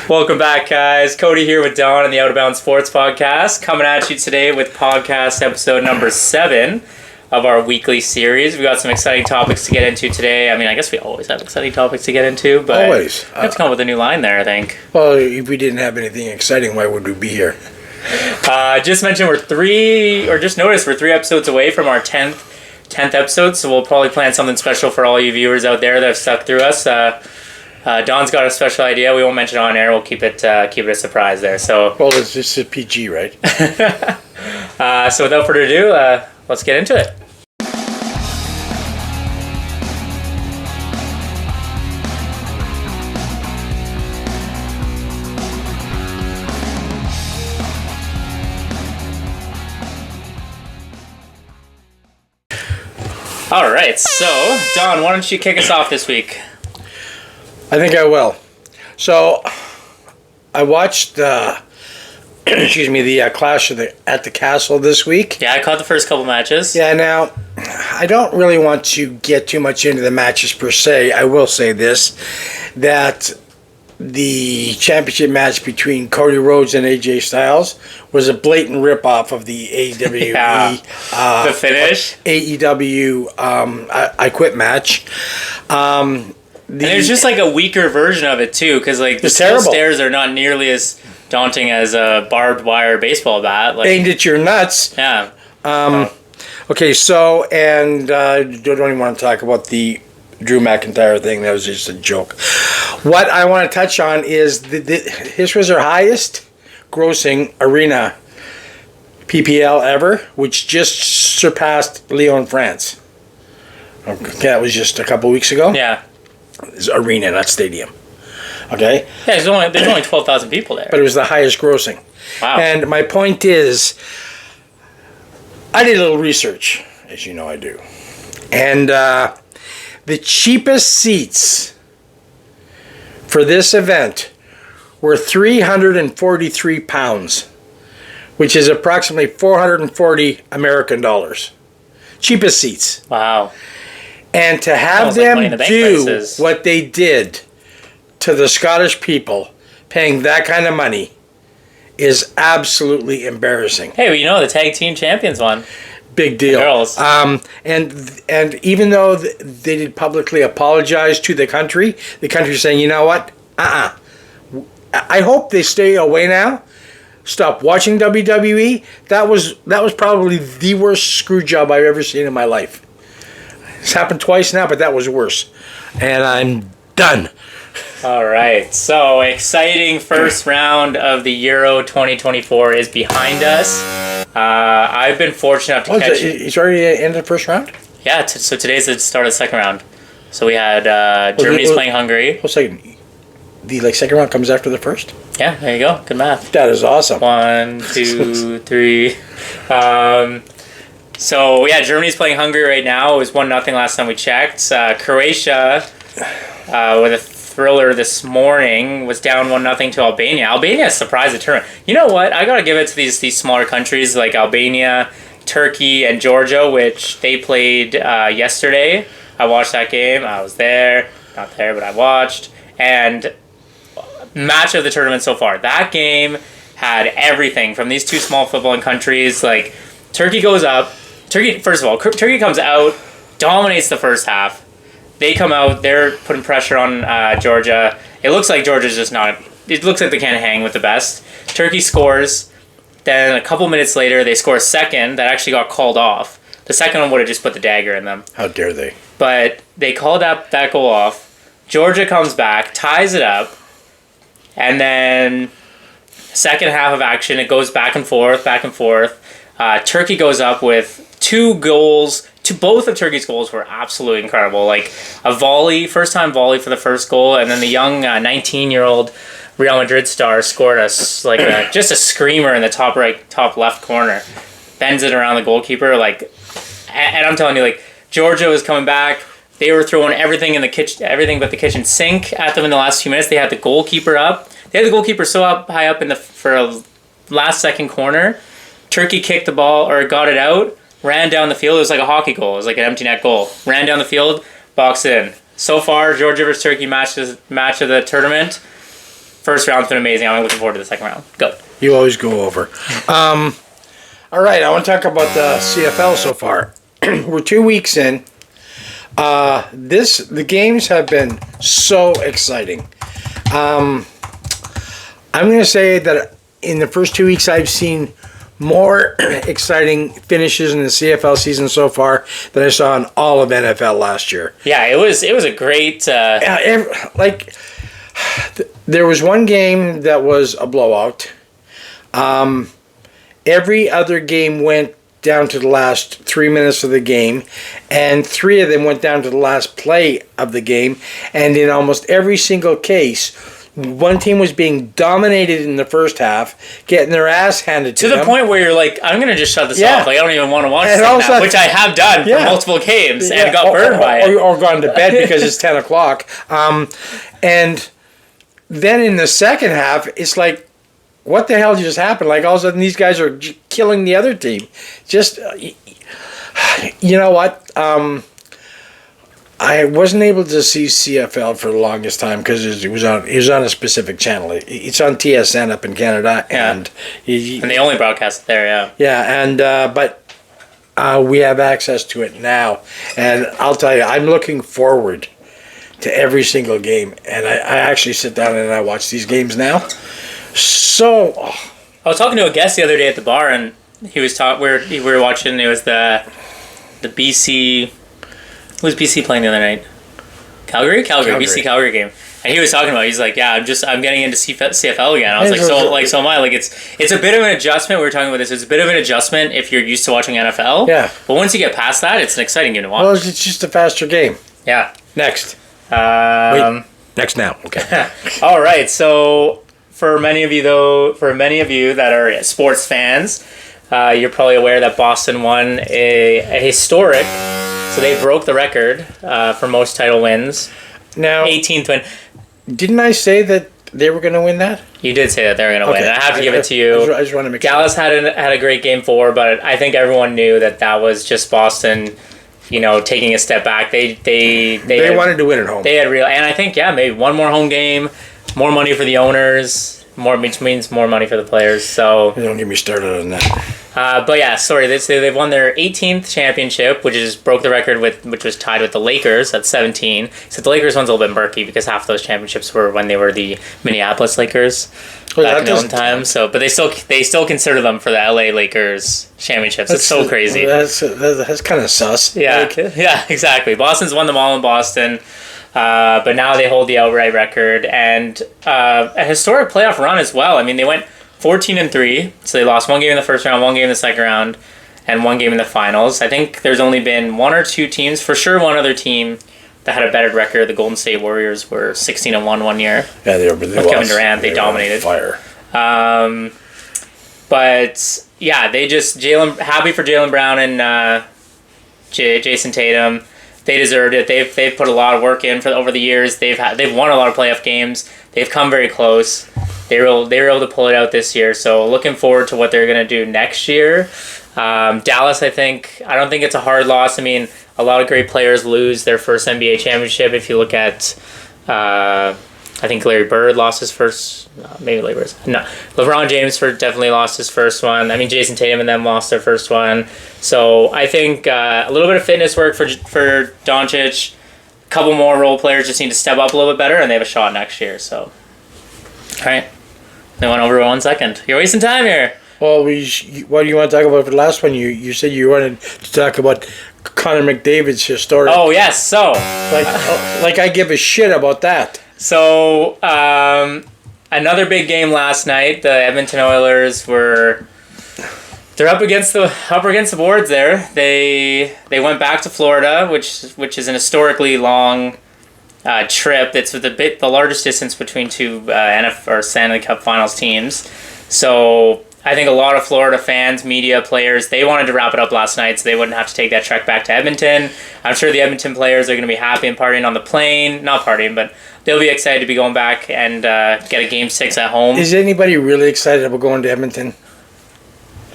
Welcome back, guys. Cody here with Don on the Out of Bounds Sports Podcast, coming at you today with podcast episode number 7 of our weekly series. We got some exciting topics to get into today. I mean, I guess we always have exciting topics to get into, but always. We have to come up with a new line there, I think. Well, if we didn't have anything exciting, why would we be here? Just mentioned we're 3 episodes away from our 10th episode, so we'll probably plan something special for all you viewers out there that have stuck through us. Don's got a special idea. We won't mention it on air. We'll keep it a surprise there. So, well, it's just a PG, right? So without further ado, let's get into it. All right, so Don, why don't you kick us off this week? I think I will. So, I watched the Clash at the Castle this week. Yeah, I caught the first couple matches. Yeah, now, I don't really want to get too much into the matches per se. I will say this, that the championship match between Cody Rhodes and AJ Styles was a blatant rip-off of the AEW the finish. AEW I Quit match. And there's just like a weaker version of it too, because like the steel stairs are not nearly as daunting as a barbed wire baseball bat. Like, aimed at your nuts. Yeah. Okay, so, and don't even want to talk about the Drew McIntyre thing. That was just a joke. What I want to touch on is this was our highest grossing arena PPL ever, which just surpassed Lyon, France. Okay, that was just a couple weeks ago. Yeah. It's arena, not stadium. Okay? Yeah, there's only 12,000 people there. But it was the highest grossing. Wow. And my point is, I did a little research, as you know I do. And the cheapest seats for this event were £343, which is approximately 440 American dollars. Cheapest seats. Wow. And to have them do what they did to the Scottish people, paying that kind of money, is absolutely embarrassing. Hey, well, you know, the tag team champions won. Big deal. Girls. And even though they did publicly apologize to the country saying, you know what? I hope they stay away now. Stop watching WWE. That was probably the worst screw job I've ever seen in my life. It's happened twice now, but that was worse. And I'm done. All right. So, exciting first round of the Euro 2024 is behind us. I've been fortunate enough to catch it. It's already ended the first round? Yeah, so today's the start of the second round. So we had Germany's playing Hungary. Hold a second. The second round comes after the first? Yeah, there you go. Good math. That is awesome. 1, 2, 3. So, yeah, Germany's playing Hungary right now. It was 1-0 last time we checked. Croatia, with a thriller this morning, was down 1-0 to Albania. Albania surprised the tournament. You know what? I got to give it to these smaller countries like Albania, Turkey, and Georgia, which they played yesterday. I watched that game. I was there. Not there, but I watched. And match of the tournament so far. That game had everything from these two small footballing countries. Like, Turkey goes up. First of all, Turkey comes out, dominates the first half. They come out, they're putting pressure on Georgia. It looks like Georgia's just not... It looks like they can't hang with the best. Turkey scores. Then a couple minutes later, they score a second that actually got called off. The second one would have just put the dagger in them. How dare they? But they called that goal off. Georgia comes back, ties it up. And then second half of action, it goes back and forth. Turkey goes up with 2 goals. Both of Turkey's goals were absolutely incredible. Like a volley, first-time volley for the first goal, and then the young 19-year-old Real Madrid star scored just a screamer in the top left corner, bends it around the goalkeeper. And I'm telling you, Georgia was coming back. They were throwing everything but the kitchen sink at them in the last few minutes. They had the goalkeeper up. They had the goalkeeper so high up for a last-second corner. Turkey kicked the ball or got it out. Ran down the field. It was like a hockey goal. It was like an empty net goal. Ran down the field, boxed in. So far, Georgia versus Turkey match of the tournament. First round's been amazing. I'm looking forward to the second round. Go. You always go over. All right, I want to talk about the CFL so far. We're 2 weeks in. The games have been so exciting. I'm going to say that in the first 2 weeks, I've seen more exciting finishes in the CFL season so far than I saw in all of NFL last year. Yeah, it was a great. There was one game that was a blowout. Every other game went down to the last 3 minutes of the game, and 3 of them went down to the last play of the game. And in almost every single case, one team was being dominated in the first half, getting their ass handed to them. To the point where you're like, I'm going to just shut this off. Like, I don't even want to watch this now, which I have done for multiple games and got burned by it. Or gone to bed because it's 10 o'clock. And then in the second half, it's like, what the hell just happened? Like, all of a sudden, these guys are killing the other team. Just, you know what? I wasn't able to see CFL for the longest time because it was on a specific channel. It's on TSN up in Canada, and they only broadcast it there. But we have access to it now, and I'll tell you, I'm looking forward to every single game, and I actually sit down and I watch these games now. So, I was talking to a guest the other day at the bar, and he was we were watching. It was the BC. Who was BC playing the other night? Calgary, BC Calgary game. And he was talking about. He's like, yeah, I'm getting into CFL again. I was like, so am I. Like, it's a bit of an adjustment. We were talking about this. It's a bit of an adjustment if you're used to watching NFL. Yeah. But once you get past that, it's an exciting game to watch. Well, it's just a faster game. Yeah. Next. Wait. Next now. Okay. All right. So for many of you that are sports fans, you're probably aware that Boston won a historic. So they broke the record for most title wins. Now, 18th win. Didn't I say that they were going to win that? You did say that they were going to win. And I have to give it to you. I just want to make Dallas had a great game 4, but I think everyone knew that was just Boston, taking a step back. They wanted to win at home. They had and I think maybe one more home game, more money for the owners, which means more money for the players. So don't get me started on that. But yeah, sorry. They've won their 18th championship, which broke the record which was tied with the Lakers at 17. So the Lakers one's a little bit murky because half of those championships were when they were the Minneapolis Lakers back in their own time. So, but they still consider them for the LA Lakers championships. It's so crazy. That's kind of sus. Yeah, yeah, exactly. Boston's won them all in Boston. But now they hold the outright record and a historic playoff run as well. I mean, they went 14-3, so they lost one game in the first round, one game in the second round, and one game in the finals. I think there's only been one or two teams, for sure one other team, that had a better record. The Golden State Warriors were 16-1 one year. Yeah, they with Kevin Durant, they dominated. Fire. But yeah, happy for Jaylen Brown and Jason Tatum. They deserved it. They've put a lot of work in over the years. They've won a lot of playoff games. They've come very close. They were able to pull it out this year. So looking forward to what they're going to do next year. Dallas, I don't think it's a hard loss. I mean, a lot of great players lose their first NBA championship. If you look at, I think Larry Bird lost his first. Maybe Larry Bird. No, LeBron James definitely lost his first one. I mean, Jason Tatum and them lost their first one. So I think a little bit of fitness work for Doncic. A couple more role players just need to step up a little bit better, and they have a shot next year. So, all right. They went over 1 second. You're wasting time here. Well, what do you want to talk about for the last one? You said you wanted to talk about Connor McDavid's historic. Oh, yes. So. Like I give a shit about that. So, another big game last night. The Edmonton Oilers they're up against the boards there. They went back to Florida, which is an historically long trip. It's the largest distance between two NFL or Stanley Cup Finals teams. So I think a lot of Florida fans, media, players, they wanted to wrap it up last night so they wouldn't have to take that trek back to Edmonton. I'm sure the Edmonton players are going to be happy and partying on the plane. Not partying, but they'll be excited to be going back and get a Game 6 at home. Is anybody really excited about going to Edmonton?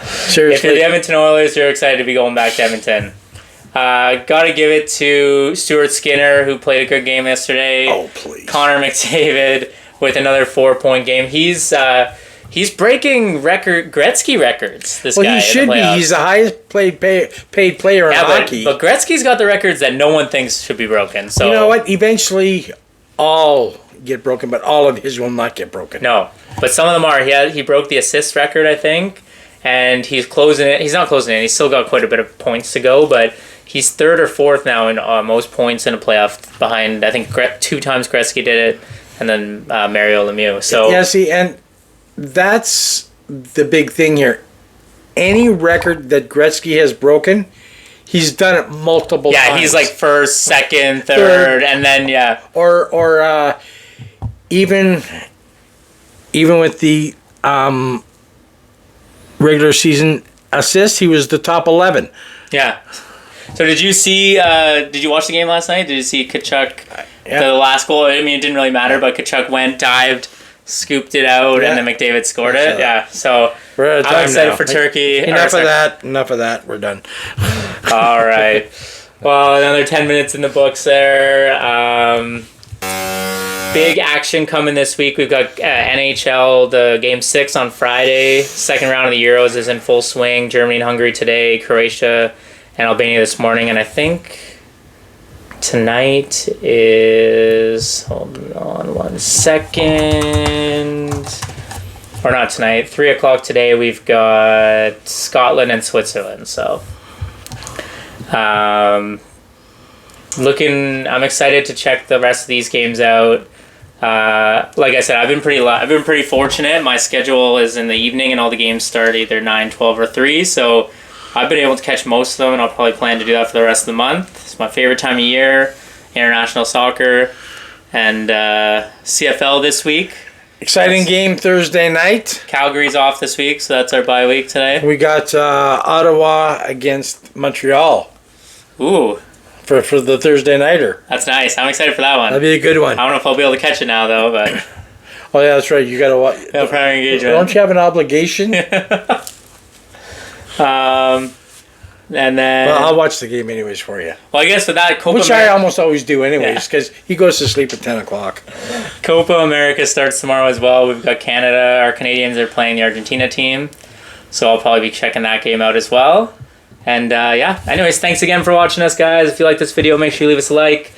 Seriously? If you're the Edmonton Oilers, you're excited to be going back to Edmonton. Got to give it to Stuart Skinner, who played a good game yesterday. Oh, please. Connor McDavid, with another 4-point game. He's breaking Gretzky records. This guy. Well, he should be. He's the highest paid player in hockey. But Gretzky's got the records that no one thinks should be broken. So you know what? Eventually, all get broken, but all of his will not get broken. No, but some of them are. He broke the assist record, I think, and he's closing it. He's not closing it. He's still got quite a bit of points to go, but he's third or fourth now in most points in a playoff behind, I think, 2 times Gretzky did it, and then Mario Lemieux. So yeah, see, and that's the big thing here. Any record that Gretzky has broken, he's done it multiple times. Yeah, he's like first, second, third, and then or even with the regular season assists, he was the top 11. Yeah. So did you see? Did you watch the game last night? Did you see Tkachuk? Yeah. The last goal. I mean, it didn't really matter, but Tkachuk went, dived, scooped it out, and then McDavid scored it. Yeah. So we're I'm excited for Turkey. Enough of that. We're done. All right. Well, another 10 minutes in the books there. Big action coming this week. We've got NHL, the Game 6 on Friday. Second round of the Euros is in full swing. Germany and Hungary today. Croatia and Albania this morning. And I think tonight is... Hold on 1 second. Or not tonight. 3 o'clock today, we've got Scotland and Switzerland. So... I'm excited to check the rest of these games out. Like I said, I've been pretty fortunate. My schedule is in the evening, and all the games start either 9, 12, or 3. So I've been able to catch most of them, and I'll probably plan to do that for the rest of the month. It's my favorite time of year. International soccer and CFL this week. Exciting game Thursday night. Calgary's off this week, so that's our bye week today. We got Ottawa against Montreal. Ooh. For the Thursday nighter. That's nice. I'm excited for that one. That'd be a good one. I don't know if I'll be able to catch it now, though, but... Oh, yeah, that's right. You got to watch... primary engagement. Don't you have an obligation? And then... Well, I'll watch the game anyways for you. Well, I guess with that, Which I almost always do anyways, because he goes to sleep at 10 o'clock. Copa America starts tomorrow as well. We've got Canada. Our Canadians are playing the Argentina team, so I'll probably be checking that game out as well. And anyways, thanks again for watching us, guys. If you like this video, make sure you leave us a like.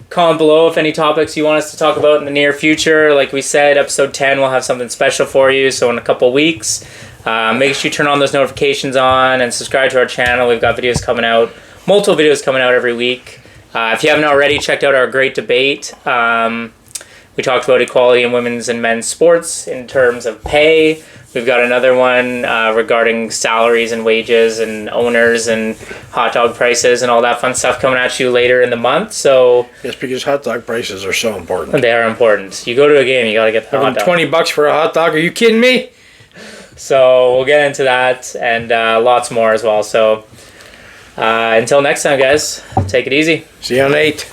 Comment below if any topics you want us to talk about in the near future. Like we said, episode 10 we'll have something special for you, so in a couple weeks. Make sure you turn on those notifications on and subscribe to our channel. We've got videos coming out, multiple videos coming out every week. If you haven't already, checked out our great debate. We talked about equality in women's and men's sports in terms of pay. We've got another one regarding salaries and wages and owners and hot dog prices and all that fun stuff coming at you later in the month. So yes, because hot dog prices are so important. They are important. You go to a game, you got to get the hot dog. $20 for a hot dog? Are you kidding me? So we'll get into that and lots more as well. So until next time, guys, take it easy. See you on 8.